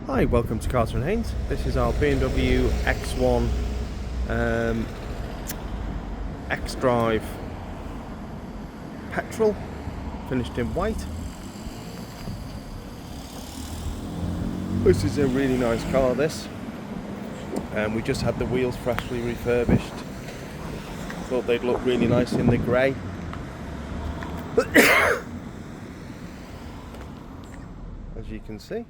Hi, welcome to Carter & Haynes. This is our BMW X1 xDrive petrol, finished in white. This is a really nice car, this. We just had the wheels freshly refurbished. Thought they'd look really nice in the grey. As you can see.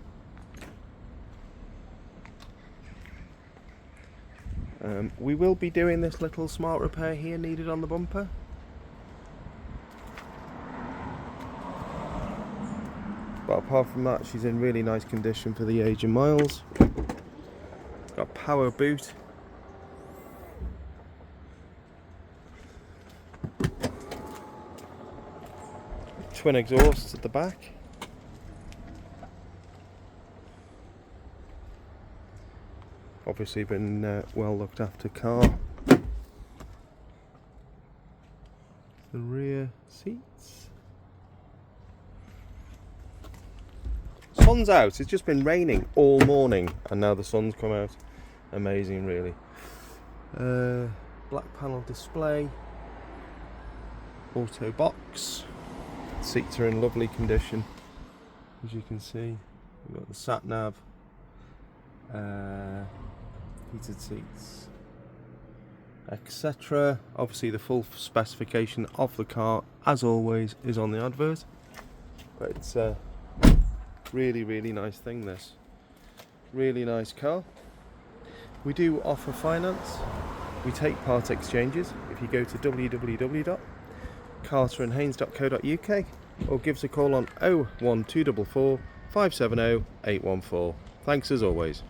We will be doing this little smart repair here needed on the bumper. But apart from that, she's in really nice condition for the age and miles. Got power boot. Twin exhausts at the back. Obviously been well looked after car. The rear seats. Sun's out. It's just been raining all morning and now the sun's come out. Amazing, really. Black panel display. Auto box. Seats are in lovely condition, as you can see. We've got the sat nav. Heated seats, etc. Obviously the full specification of the car, as always, is on the advert, but it's a really nice thing, this. Really nice car. We do offer finance. We take part exchanges. If you go to www.carterandhaynes.co.uk or give us a call on 01244 570 814. Thanks as always.